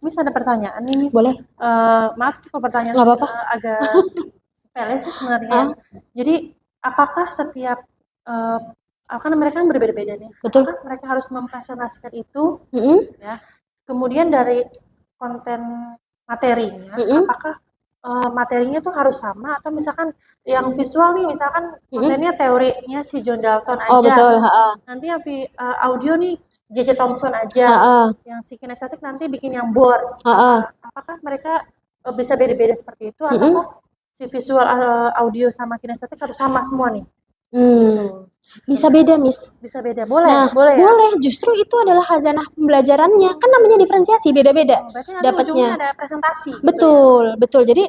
Miss ada pertanyaan nih, Miss. Boleh? Maaf kalau pertanyaan Nggak apa-apa. agak sepele sih sebenarnya. Ah, Jadi, apakah setiap eh, kan mereka kan berbeda-beda nih. betul. Apakah mereka harus mempresentasikan itu Mm-mm, ya? Kemudian dari konten materinya, mm-mm, apakah materinya tuh harus sama atau misalkan yang visual nih, misalkan mm-mm. kontennya teorinya si John Dalton Oh aja, betul. Ha, nanti yang audio nih JJ Thompson aja, ha, ha, yang si kinestetik nanti bikin yang board. ha, ha. Apakah mereka bisa beda-beda seperti itu Mm-mm. ataukah si visual audio sama kinestetik harus sama semua nih? Gitu. Hmm. Bisa beda, Miss. Bisa beda. Boleh, Nah, boleh ya. boleh. Justru itu adalah hazanah pembelajarannya. Kan namanya diferensiasi, beda-beda Oh, berarti nanti ujungnya dapatnya. ada presentasi gitu ya. Betul, betul. Jadi,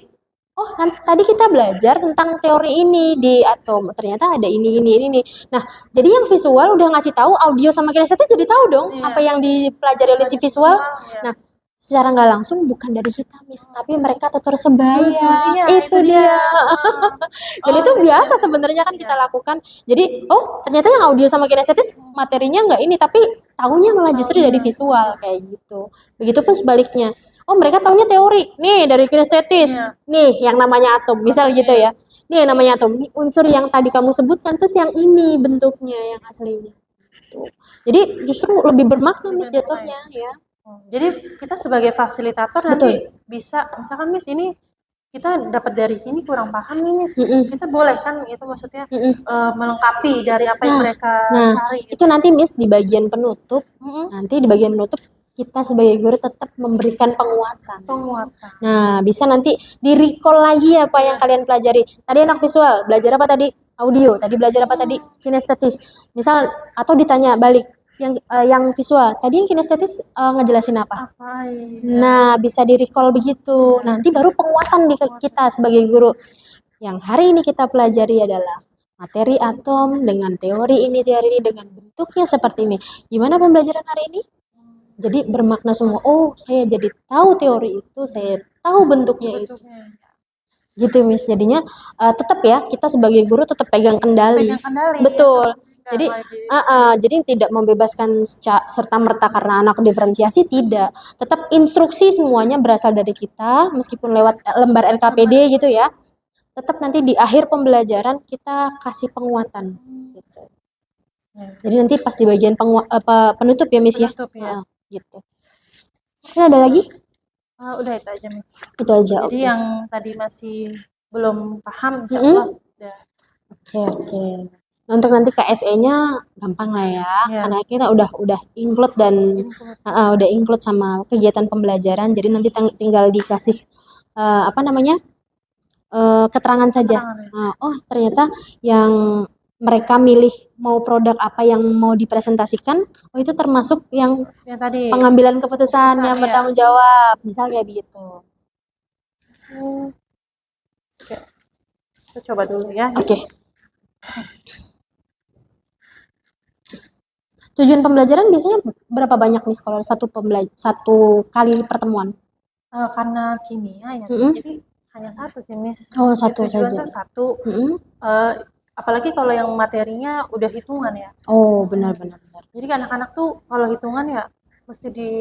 oh nanti tadi kita belajar tentang teori ini di atom. Ternyata ada ini. Nah, jadi yang visual udah ngasih tahu, audio sama kinestetik jadi tahu dong Iya, apa yang dipelajari oleh si visual. visual ya. Nah, secara nggak langsung bukan dari kita, Miss, tapi mereka tetap Jujur, tersebayang. iya Itu itu dia. dia. Heeh. Dan Oh, itu jadi biasa sebenarnya kan iya. kita lakukan. Jadi, oh ternyata yang audio sama kinestetis materinya nggak ini, tapi tahunya malah justru dari Taunya visual kayak gitu. Begitupun sebaliknya. Oh mereka tahunya teori, nih dari kinestetis, iya. nih yang namanya atom, misal gitu Iya. ya. Nih yang namanya atom, nih, unsur yang tadi kamu sebutkan terus yang ini bentuknya yang aslinya. Tuh. Jadi justru lebih bermakna Lebih Miss makna ya. jatuhnya ya. Jadi kita sebagai fasilitator nanti Betul. bisa, misalkan Miss ini kita dapat dari sini kurang paham nih Miss, Mm-mm. kita boleh kan itu maksudnya Mm-mm. melengkapi dari apa yang Nah, mereka nah, cari itu gitu. nanti Miss di bagian penutup, Mm-mm. nanti di bagian penutup kita sebagai guru tetap memberikan penguatan. Penguatan. Nah, bisa nanti di-recall lagi apa yang Iya. kalian pelajari. Tadi anak visual, belajar apa tadi? Audio. Tadi belajar apa tadi? Hmm. Kinestetis. Misal atau ditanya balik yang visual. Tadi yang kinestetis ngejelasin apa? Apa ya? Nah, bisa di-recall begitu. Iya. Nanti baru penguatan di kita sebagai guru. Yang hari ini kita pelajari adalah materi atom dengan teori ini dengan bentuknya seperti ini. Gimana pembelajaran hari ini? Jadi bermakna semua. Oh, saya jadi tahu teori itu, saya tahu bentuknya itu. Bentuknya. Gitu, Miss. Jadinya tetap ya kita sebagai guru tetap pegang kendali. Pegang kendali ya, Betul. nggak Jadi lagi. jadi tidak membebaskan serta merta karena anak diferensiasi tidak. Tetap instruksi semuanya berasal dari kita meskipun lewat lembar LKPD gitu ya. Tetap nanti di akhir pembelajaran kita kasih penguatan gitu. Ya. Jadi nanti pas di bagian penutup ya Miss ya. Penutup ya. Gitu. Ini ada lagi? Udah itu aja Miss. Itu aja. Jadi Oke. yang tadi masih belum paham, insya Mm-mm. Allah udah. Oke. Nah, untuk nanti KSE-nya gampang lah ya, Ya, karena kita udah include dan input. udah include sama kegiatan pembelajaran. Jadi nanti tinggal dikasih apa namanya keterangan saja. Keterangan ya. Oh ternyata yang mereka milih mau produk apa yang mau dipresentasikan, oh itu termasuk yang Yang tadi pengambilan keputusan yang ya. bertanggung jawab, misalnya begitu. Oke, kita coba dulu ya. Oke. Tujuan pembelajaran biasanya berapa banyak Miss kalau satu kali pertemuan? Karena kimia ya, Mm-mm. jadi hanya satu sih Miss. Oh, Jadi satu tujuan saja. tuh satu. Mm-mm. Apalagi kalau yang materinya udah hitungan ya. Oh, benar-benar. Jadi anak-anak tuh kalau hitungan ya mesti di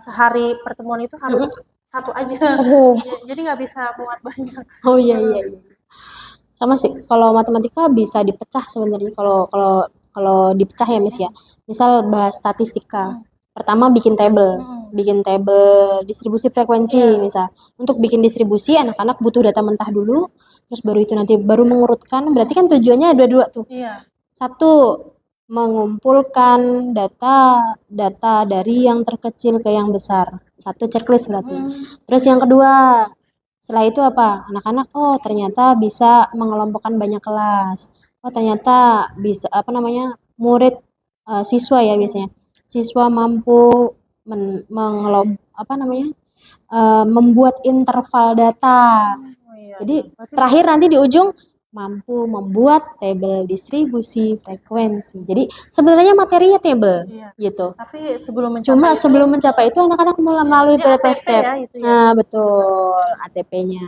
sehari pertemuan itu harus satu aja. Oh, Jadi nggak bisa muat banyak. oh iya. Sama sih. Kalau matematika bisa dipecah sebenarnya. Kalau dipecah ya Miss ya. Misal bahas statistika. Pertama bikin tabel distribusi frekuensi Iya. misal. Untuk bikin distribusi anak-anak butuh data mentah dulu, terus baru itu nanti baru mengurutkan. Berarti kan tujuannya ada dua tuh. Iya. Satu, mengumpulkan data dari yang terkecil ke yang besar. Satu checklist berarti. Terus yang kedua, setelah itu apa? Anak-anak oh ternyata bisa mengelompokkan banyak kelas. Oh ternyata bisa apa namanya? Murid siswa ya biasanya. Siswa mampu apa namanya? Membuat interval data. Oh iya. Jadi Berarti terakhir nanti di ujung mampu membuat tabel distribusi frekuensi. Jadi sebenarnya materinya tabel iya. gitu. Tapi sebelum Cuma mencapai itu sebelum mencapai itu anak-anak mulai melalui ini beberapa ATP step. ya itu ya. Nah, betul ATP-nya.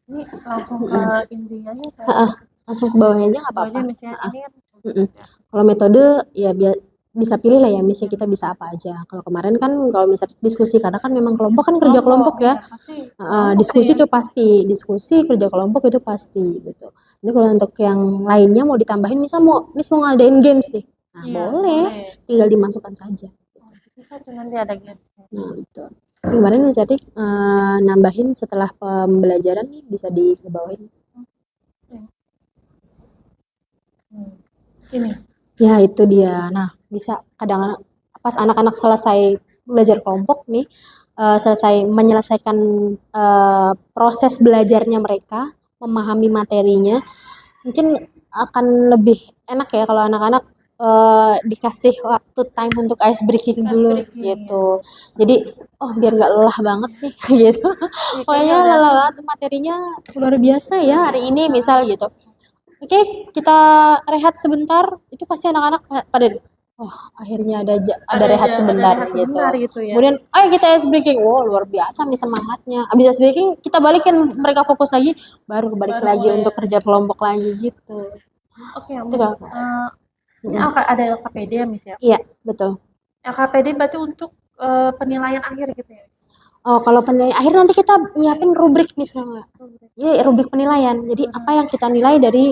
Ini langsung ke intinya nih. Heeh. langsung ke bawahnya aja nggak Itu aja apa-apa. Miss ya. Ini kan Mm-mm. Kalau metode ya bisa pilih lah ya misalnya kita bisa apa aja. Kalau kemarin kan kalau misalnya diskusi karena kan memang kelompok kan kerja kelompok ya. iya pasti kelompok sih Diskusi ya. itu pasti, diskusi kerja kelompok itu pasti gitu. Ini kalau untuk yang lainnya mau ditambahin misal mau ngadain games nih. Nah, Iya, boleh, boleh. tinggal dimasukkan saja. Bisa tuh nanti ada games. Nah, itu. Kemarin misalnya nambahin setelah pembelajaran nih bisa dibawain. Ini. Ya, itu dia. Nah, bisa kadang pas anak-anak selesai belajar kelompok nih, selesai menyelesaikan proses belajarnya mereka, memahami materinya, mungkin akan lebih enak ya kalau anak-anak dikasih waktu time untuk ice breaking Ice dulu breaking, gitu. Jadi, oh biar nggak lelah banget nih gitu. Iya, kayaknya Pokoknya udah lelah banget materinya luar biasa ya hari ini misal gitu. Oke, kita rehat sebentar. Itu pasti anak-anak pada, oh akhirnya ada rehat sebentar rehat gitu. sebentar gitu ya. Kemudian, ayo kita ice breaking. Wow, luar biasa nih semangatnya. Abis ice breaking, kita balikin mereka fokus lagi, baru balik Baru lagi mulai. untuk kerja kelompok lagi gitu. Oke, Itu Miss. kan? Ini ada LKPD ya, Miss ya. Iya, betul. LKPD berarti untuk penilaian akhir gitu ya. Oh, kalau penilaian akhir nanti kita nyiapin rubrik misalnya. Iya, rubrik penilaian. Jadi apa yang kita nilai dari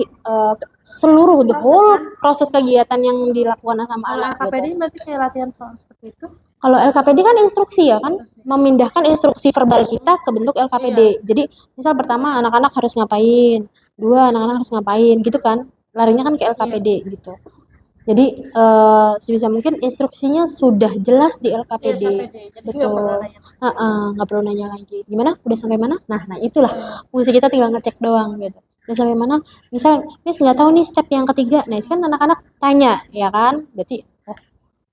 seluruh the whole proses kegiatan yang dilakukan sama Kalau anak LKPD gitu. berarti kayak latihan soal seperti itu. Kalau LKPD kan instruksi ya kan, memindahkan instruksi verbal kita ke bentuk LKPD. Iya. Jadi misal pertama anak-anak harus ngapain, dua anak-anak harus ngapain gitu kan, larinya kan ke LKPD gitu. Jadi sebisa mungkin instruksinya sudah jelas di LKPD. LKPD. Jadi nggak perlu Betul. nanya. Nggak perlu nanya lagi. Gimana? Udah sampai mana? Nah itulah fungsi kita tinggal ngecek doang gitu. Udah sampai mana? Misal, Miss nggak tahu nih step yang ketiga. Nah, itu kan anak-anak tanya, ya kan? Berarti, oh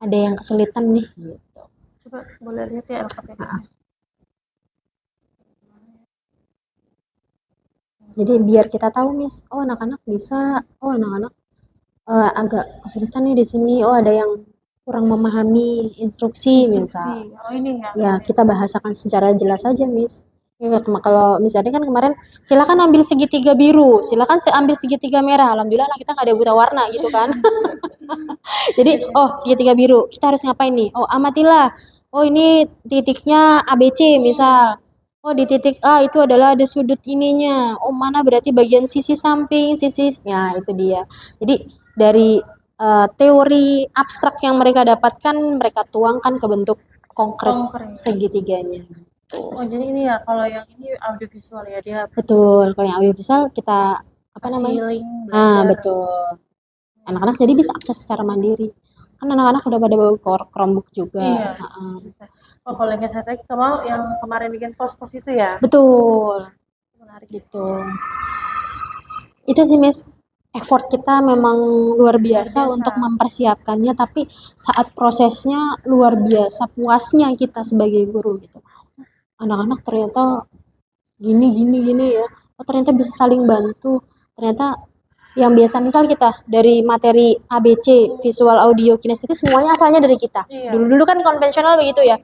ada yang kesulitan nih. Gitu. Coba boleh lihat ya LKPD. Jadi biar kita tahu, Miss, oh anak-anak bisa, oh anak-anak agak kesulitan nih di sini, oh ada yang kurang memahami instruksi misal. Oh ini ya. Ya, kita bahasakan secara jelas saja, Miss. Ya, kalau misalnya kan kemarin, silakan ambil segitiga biru, silakan ambil segitiga merah. Alhamdulillah anak kita nggak ada buta warna gitu kan. Jadi, oh segitiga biru, kita harus ngapain nih? Oh amatilah. Oh ini titiknya ABC misal. Oh di titik A itu adalah ada sudut ininya. Oh mana berarti bagian sisi samping, sisi. Ya itu dia. Jadi dari teori abstrak yang mereka dapatkan, mereka tuangkan ke bentuk konkret segitiganya. Oh jadi ini ya kalau yang ini audiovisual ya dia. Betul. Kalau yang audiovisual kita apa namanya? Nah betul. Anak-anak jadi bisa akses secara mandiri. Kan anak-anak udah pada bawa Chromebook juga. Iya. Oh kalau yang saya tadi mau yang kemarin bikin pos-pos itu ya. Betul. Menarik Gitu. Itu sih Miss, effort kita memang luar biasa untuk mempersiapkannya, tapi saat prosesnya luar biasa puasnya kita sebagai guru gitu. Anak-anak ternyata gini ya. Oh ternyata bisa saling bantu. Ternyata yang biasa misal kita dari materi ABC, visual, audio, kinestetik semuanya asalnya dari kita. Dulu-dulu kan konvensional begitu ya.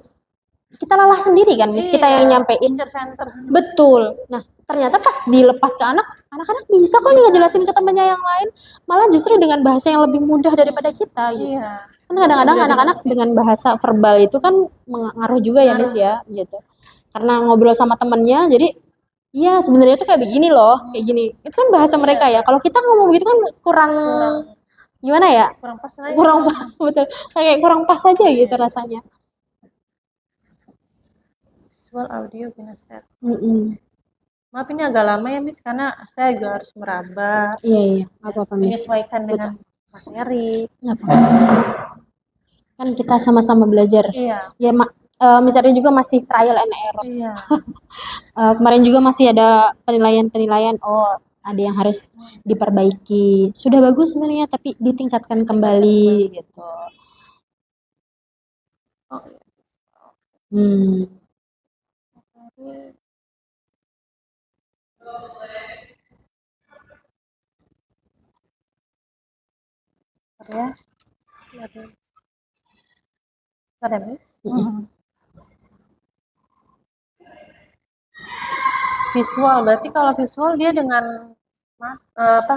Kita lelah sendiri kan, Miss, kita yang nyampein. Betul. Nah, ternyata pas dilepas ke anak-anak bisa kok nih ngejelasin ke temannya yang lain. Malah justru dengan bahasa yang lebih mudah daripada kita gitu. Kan kadang-kadang anak-anak dengan bahasa verbal itu kan mengaruh juga ya, Miss ya, gitu. Karena ngobrol sama temennya, jadi iya sebenarnya itu kayak begini loh, kayak gini. Itu kan bahasa mereka ya. Kalau kita ngomong gitu kan kurang gimana ya? Kurang pas, betul. Kayak kurang pas aja gitu rasanya. Visual, audio, kinesthetik. Maaf ini agak lama ya Miss karena saya juga harus meraba. Iya. Apa-apa Miss. Menyesuaikan dengan materi. Kan kita sama-sama belajar. Iya. Ya misalnya juga masih trial and error. Iya. Kemarin juga masih ada penilaian. Oh ada yang harus diperbaiki. Sudah bagus sebenarnya tapi ditingkatkan kembali gitu. Ya. Ada Miss. Visual berarti kalau visual dia dengan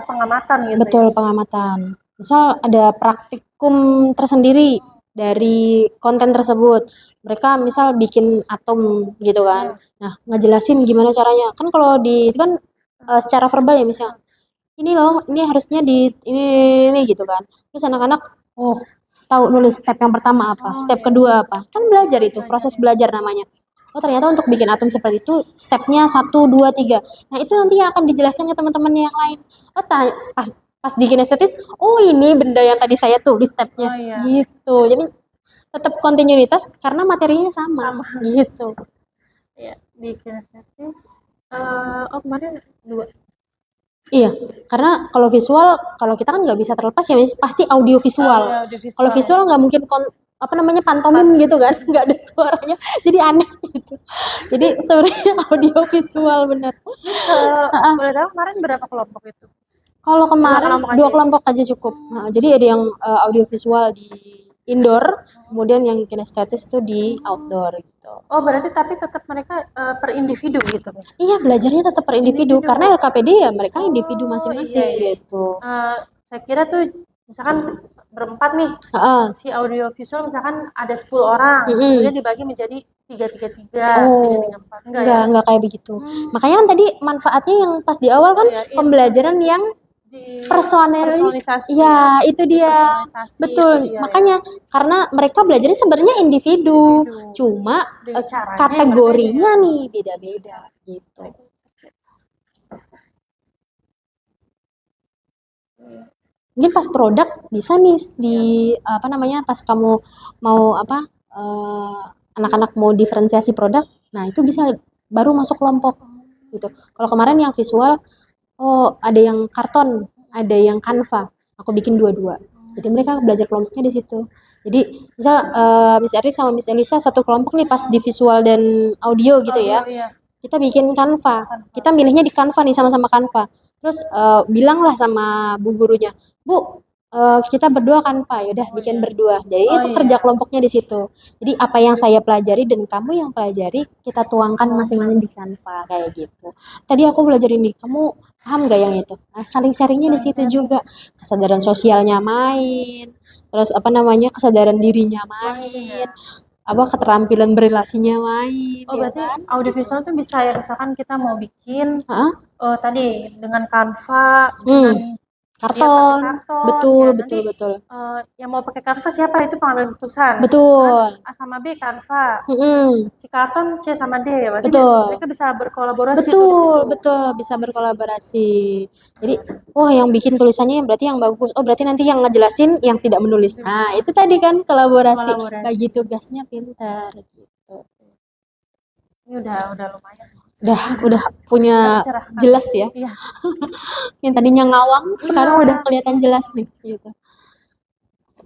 pengamatan gitu ya. Betul, pengamatan. Misal ada praktikum tersendiri dari konten tersebut. Mereka misal bikin atom gitu kan. Nah, ngejelasin gimana caranya. Kan kalau di itu kan secara verbal ya misal. Ini loh, ini harusnya di ini gitu kan. Terus anak-anak oh tahu nulis step yang pertama apa, step kedua apa. Kan belajar itu, proses belajar namanya. Oh ternyata untuk bikin atom seperti itu stepnya satu 2 3. Nah itu nanti yang akan dijelaskan ke teman-teman yang lain. Oh pas pas di kinestetis, oh ini benda yang tadi saya tulis stepnya, Oh iya. gitu. Jadi tetap kontinuitas karena materinya sama, gitu. Ya, di kinestetis. Kemarin 2. Iya, karena kalau visual, kalau kita kan nggak bisa terlepas ya, pasti audio visual. Audiovisual. Kalau visual nggak mungkin apa namanya pantomim gitu kan, nggak ada suaranya, jadi aneh gitu. Jadi sebenarnya audio visual bener. Boleh tahu kemarin berapa kelompok itu? Kalau kemarin kelompok aja dua ya? kelompok aja cukup. Nah, jadi ada yang audio visual di indoor, kemudian yang kinestetis tuh di outdoor gitu. Oh, berarti tapi tetap mereka per individu gitu. Iya, belajarnya tetap per individu karena LKPD ya mereka individu masing-masing iya. gitu. Saya kira tuh misalkan berempat nih, Heeh. si audio visual misalkan ada 10 orang, Mm-mm. kemudian dibagi menjadi 3, 3, 3, Oh, 3, 3, 4. Enggak ya? enggak kayak begitu. Makanya kan tadi manfaatnya yang pas di awal kan Iya, pembelajaran yang personalis. personalisasi. Iya, itu dia. Personalisasi, Betul. itu dia, Makanya karena mereka belajarnya sebenarnya individu, cuma Dengan caranya yang kategorinya nih beda-beda gitu. Mungkin pas produk bisa nih di apa namanya pas kamu mau apa anak-anak mau diferensiasi produk, nah itu bisa baru masuk kelompok gitu. Kalau kemarin yang visual, oh ada yang karton, ada yang Canva, aku bikin dua-dua. Jadi mereka belajar kelompoknya di situ. Jadi misal Miss Eri sama Miss Elisa satu kelompok nih pas di visual dan audio gitu ya. Iya. Kita bikin Canva. Kita milihnya di Canva nih sama-sama Canva. Terus bilanglah sama bu gurunya, Bu, kita berdua Canva, yaudah bikin berdua. Jadi itu kerja kelompoknya di situ. Jadi apa yang saya pelajari dan kamu yang pelajari kita tuangkan masing-masing di Canva kayak gitu. Tadi aku belajar ini, kamu paham gak yang itu? Nah, saling sharingnya di situ juga. Kesadaran sosialnya main, terus apa namanya kesadaran dirinya main, apa keterampilan berrelasinya main. Oh, ya berarti kan? audiovisual tuh bisa ya misalkan kita mau bikin Hah? tadi dengan Canva, dengan Karton, karton, betul, ya, betul, nanti, betul. yang mau pakai Canva siapa itu pengambil keputusan. Betul. A sama B Canva, Mm-mm. si karton C sama D, berarti Betul. mereka bisa berkolaborasi tuh di Betul, situ. betul, bisa berkolaborasi. Jadi, oh yang bikin tulisannya berarti yang bagus. Oh berarti nanti yang ngejelasin yang tidak menulis. Nah itu tadi kan kolaborasi. Bagi tugasnya pintar gitu. Ini udah lumayan. Udah punya jelas ya. Iya. Yang tadinya ngawang, sekarang udah kelihatan jelas nih gitu.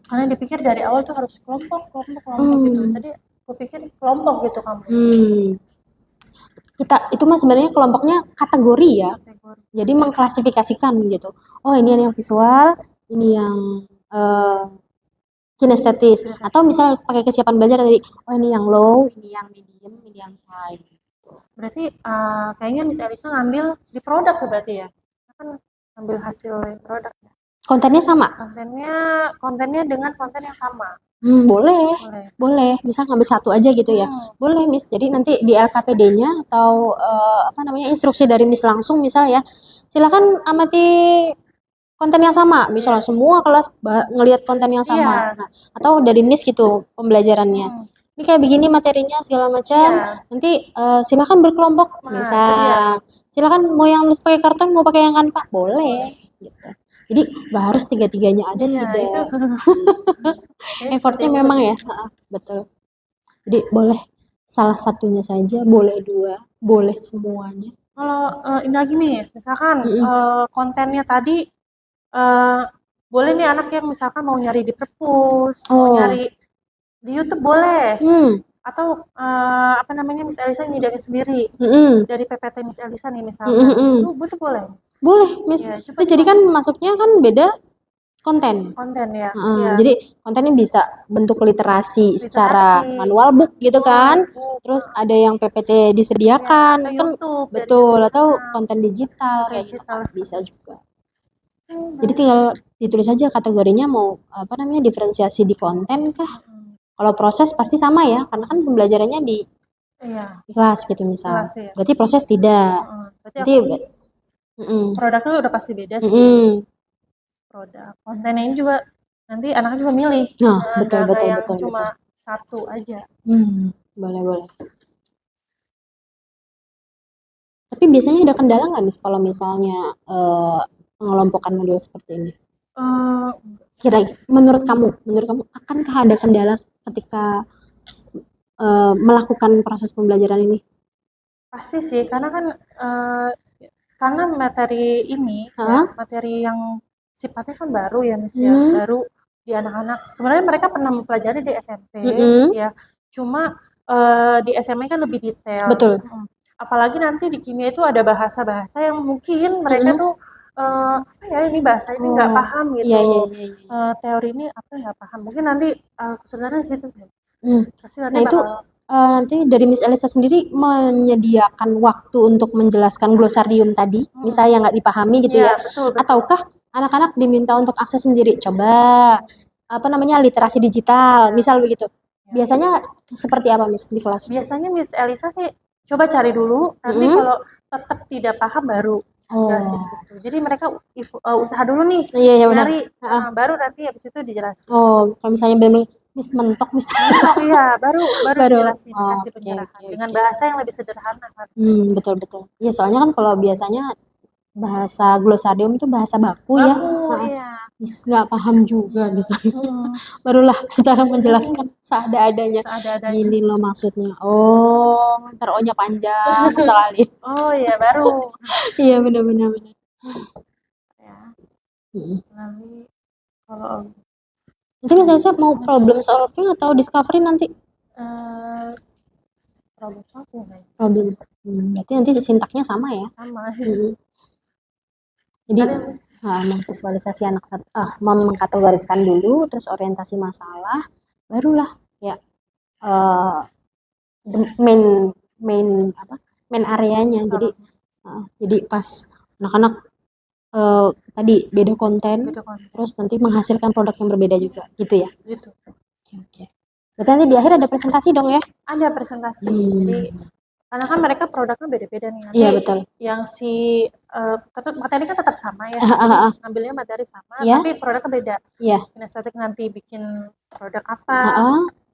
Karena dipikir dari awal tuh harus kelompok gitu. Tadi aku pikir kelompok gitu kamu. Kita itu mah sebenarnya kelompoknya kategori ya. Jadi mengklasifikasikan gitu. Oh ini yang visual, ini yang kinestetis. Atau misal pakai kesiapan belajar tadi, oh ini yang low, ini yang medium, ini yang high. Berarti kayaknya Miss Elisa ngambil di produk ya berarti ya? Kan ngambil hasil produk ya? Kontennya sama? Kontennya dengan konten yang sama. Boleh. Misal ngambil satu aja gitu ya. Boleh, Miss. Jadi nanti di LKPD-nya atau apa namanya instruksi dari Miss langsung misal ya. Silakan amati konten yang sama. Misalnya semua kelas ngelihat konten yang sama. Nah, atau dari Miss gitu pembelajarannya. Ini kayak begini materinya segala macam. Nanti silakan berkelompok. Misal silakan mau yang nulis pakai karton, mau pakai yang Canva, boleh gitu. Jadi nggak harus tiga-tiganya ada, tidak. Effortnya memang ya, betul. Jadi boleh salah satunya saja, boleh dua, boleh semuanya. Kalau ini lagi nih, misalkan kontennya tadi boleh nih anak yang misalkan mau nyari di perpus, mau nyari di YouTube boleh. Atau apa namanya Miss Elisa nyediain sendiri dari PPT Miss Elisa nih misalkan. Itu boleh. Boleh, Miss. Itu jadi kan masuknya kan beda Konten. Konten ya. Iya. Jadi kontennya bisa bentuk literasi secara manual book gitu kan. Terus ada yang PPT disediakan Iya, kan, YouTube, betul, dari atau YouTube-nya. konten digital kayak gitu Digital. kan bisa juga. Jadi tinggal ditulis aja kategorinya mau apa namanya, diferensiasi di konten kah? Kalau proses pasti sama ya, karena kan pembelajarannya di Iya. kelas gitu misal. Kelas, ya. Berarti proses tidak. Berarti produknya udah pasti beda sih. Produk. Kontennya ini juga nanti anaknya juga milih. Nah, betul Nggak betul yang betul cuma betul. satu aja. Boleh boleh. Tapi biasanya ada kendala nggak Miss kalau misalnya mengelompokkan modul seperti ini? Kira menurut kamu akankah ada kendala ketika melakukan proses pembelajaran ini? Pasti sih, karena kan karena materi ini, materi yang sifatnya kan baru ya, Miss ya, baru di anak-anak. Sebenarnya mereka pernah mempelajari di SMP, ya. Cuma di SMA kan lebih detail. Betul. Apalagi nanti di kimia itu ada bahasa-bahasa yang mungkin mereka tuh apa ya ini bahasa ini nggak paham gitu. Iya. Teori ini apa nggak paham. Mungkin nanti kesulitannya di situ. Pasti nanti Nah itu nanti dari Miss Elisa sendiri menyediakan waktu untuk menjelaskan glosarium tadi, misalnya nggak dipahami gitu ya, betul. ataukah anak-anak diminta untuk akses sendiri, coba apa namanya literasi digital, misal begitu. Biasanya seperti apa Miss di kelas? Biasanya Miss Elisa sih coba cari dulu, nanti kalau tetap tidak paham baru jelasin gitu. Jadi mereka usaha dulu nih, nyari, baru nanti habis itu dijelasin. Kalau misalnya benar Miss mentok misalnya. Iya, baru dijelasin, kasih Oke, pencerahan dengan bahasa yang lebih sederhana kan. betul betul. Iya, soalnya kan kalau biasanya bahasa glosarium itu bahasa baku ya. Iya. Miss nggak paham juga misalnya. Barulah kita menjelaskan seadanya. Gini loh maksudnya. Oh, ntar O-nya panjang sekali. Oh iya, baru. Iya benar. Ya. Nanti kalau nanti misalnya mau problem solving atau discovery nanti? problem solving. Berarti nanti sintaknya sama ya? Sama. Jadi memvisualisasi anak mengkategorikan dulu, terus orientasi masalah, barulah ya main areanya. Jadi pas anak-anak tadi beda konten, terus nanti menghasilkan produk yang berbeda juga, gitu ya? Gitu. Oke. Berarti nanti di akhir ada presentasi dong ya? Ada presentasi. Jadi karena kan mereka produknya beda-beda nih. Nanti iya betul. Yang si materi kan tetap sama ya. Ambilnya materi sama, tapi produknya beda. Iya. Kinestetik nanti bikin produk apa?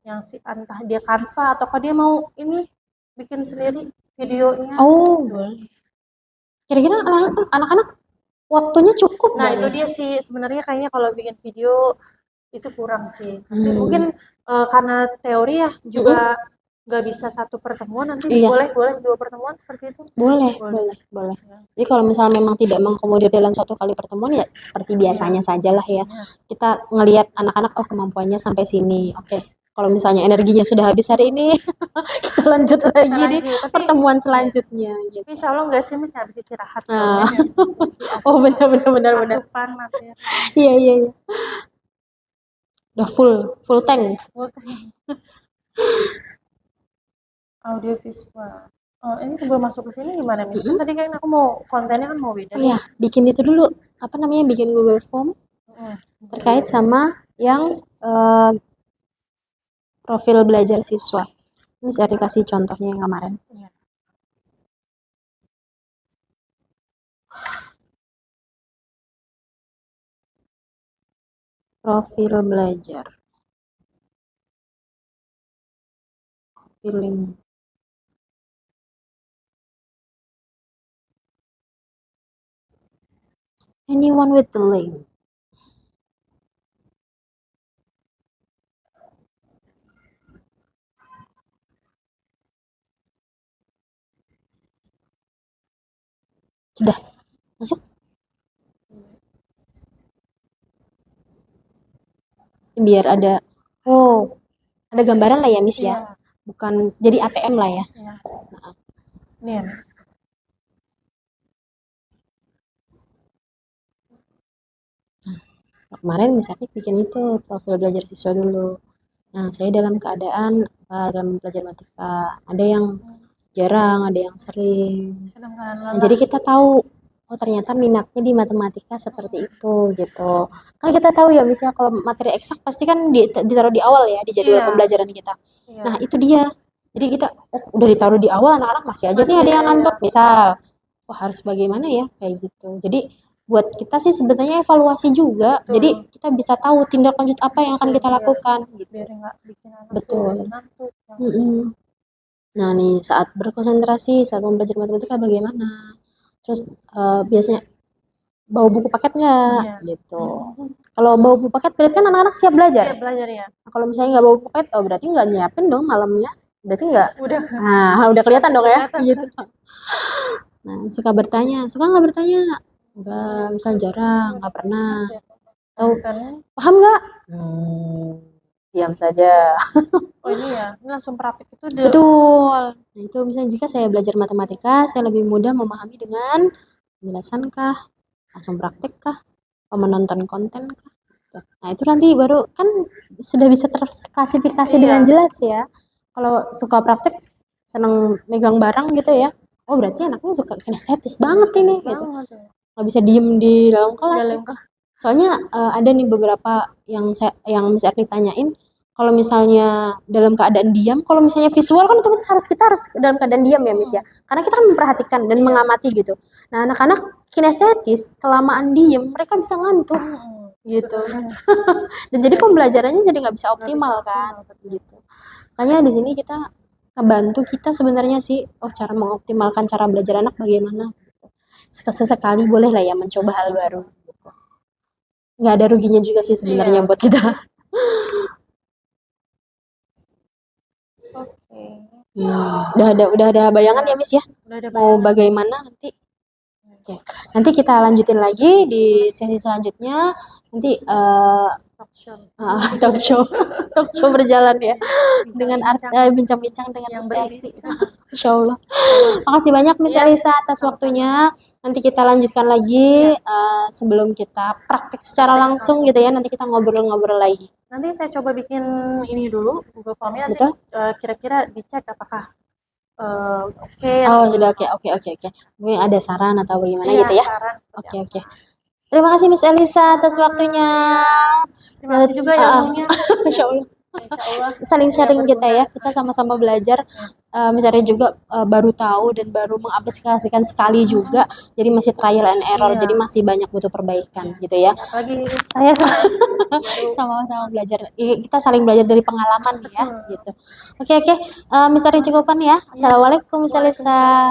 Yang si entah dia Canva atau dia mau ini bikin sendiri videonya. Boleh. Kira-kira anak-anak waktunya cukup? Nah itu dia sih sebenarnya kayaknya kalau bikin video itu kurang sih. Nanti mungkin karena teori ya juga nggak bisa satu pertemuan, nanti boleh 2 pertemuan seperti itu. Boleh. Jadi kalau misalnya memang tidak mengakomodir dalam 1 kali pertemuan ya seperti biasanya sajalah ya. Kita ngelihat anak-anak kemampuannya sampai sini. Oke. Kalau misalnya energinya sudah habis hari ini, kita lanjut lagi di pertemuan selanjutnya. Gitu. Insya Allah nggak sih Miss habis istirahat. Benar. Asupan materi. Iya. Udah full tank. Audio visual. Ini sebelum masuk ke sini gimana Miss? Tadi kan aku mau kontennya kan mau beda. Iya, bikin itu dulu. Apa namanya? Bikin Google Form terkait sama yang profil belajar siswa. Ini saya kasih contohnya yang kemarin. Profil belajar. Link. Anyone with the link. Sudah masuk? Biar ada ada gambaran lah ya Miss ya. Bukan jadi ATM lah ya. Nih. Nah, kemarin misalnya bikin itu profil belajar siswa dulu. Nah, saya dalam keadaan dalam belajar matematika. Ada yang jarang, ada yang sering. Nah, jadi kita tahu, oh ternyata minatnya di matematika seperti itu gitu. Kan kita tahu ya, misalnya kalau materi eksak pasti kan ditaruh di awal ya di jadwal Iya. pembelajaran kita. Iya. Nah, itu dia. Jadi kita, oh udah ditaruh di awal, anak-anak masih aja nih ada yang ngantuk. Misal, wah harus bagaimana ya kayak gitu. Jadi buat kita sih sebenarnya evaluasi juga. Betul. Jadi kita bisa tahu tindak lanjut apa yang akan kita Biar- lakukan gitu. biar nggak bikin anak Betul. tuh ngantuk. Mm-mm. Nah nih saat berkonsentrasi, saat belajar matematika bagaimana? Terus biasanya bawa buku paket nggak? Iya. Gitu. Kalau bawa buku paket berarti kan anak-anak siap belajar. Siap belajar ya. Nah, kalau misalnya nggak bawa buku paket, oh berarti nggak nyiapin dong malamnya. Berarti nggak. Udah. Nah udah kelihatan dong ya. Kelihatan. Gitu. Nah suka bertanya, suka nggak bertanya? Enggak, misal jarang, nggak pernah. Tahu? Paham nggak? Diam saja. Oh ini ya, ini langsung praktik itu Betul. Nah, itu misalnya jika saya belajar matematika, saya lebih mudah memahami dengan penjelasan kah, langsung praktek kah, atau menonton konten kah. Nah, itu nanti baru kan sudah bisa terklasifikasi dengan jelas ya. Kalau suka praktek, seneng megang barang gitu ya. Oh, berarti anaknya suka kinestetis banget ini gitu. Nggak bisa diem di dalam kelas. Soalnya ada nih beberapa yang Miss Erni tanyain, kalau misalnya dalam keadaan diam, kalau misalnya visual kan otomatis kita harus dalam keadaan diam ya Miss ya, karena kita kan memperhatikan dan mengamati gitu. Nah anak-anak kinestetis kelamaan diem mereka bisa ngantuk gitu. Dan jadi pembelajarannya jadi nggak bisa optimal kan gitu. Makanya di sini kita kebantu kita sebenarnya sih, oh cara mengoptimalkan cara belajar anak bagaimana. Sesekali boleh lah ya mencoba hal baru. Gitu. Nggak ada ruginya juga sih sebenarnya buat kita. Udah ada bayangan ya Miss ya? Mau bagaimana nanti? Oke. Nanti kita lanjutin lagi di sesi selanjutnya. Nanti talk show berjalan ya dengan bincang-bincang dengan Miss Elisa. Insya Allah. Makasih banyak Miss Elisa atas waktunya. Nanti kita lanjutkan lagi sebelum kita praktik secara langsung gitu ya. Nanti kita ngobrol-ngobrol lagi. Nanti saya coba bikin ini dulu Google Formnya. Nanti kira-kira dicek apakah oke. Oh sudah oke. Mungkin ada saran atau bagaimana gitu ya? Oke. Terima kasih Miss Elisa atas waktunya. Terima kasih juga ya ilmunya. Insya Allah. Saling sharing kita ya, kita sama-sama belajar. Misalnya juga baru tahu dan baru mengaplikasikan sekali juga, jadi masih trial and error, jadi masih banyak butuh perbaikan gitu ya. Apalagi saya sama-sama belajar, kita saling belajar dari pengalaman ya gitu. Oke. Misalnya cukupan ya. Assalamualaikum Miss Elisa.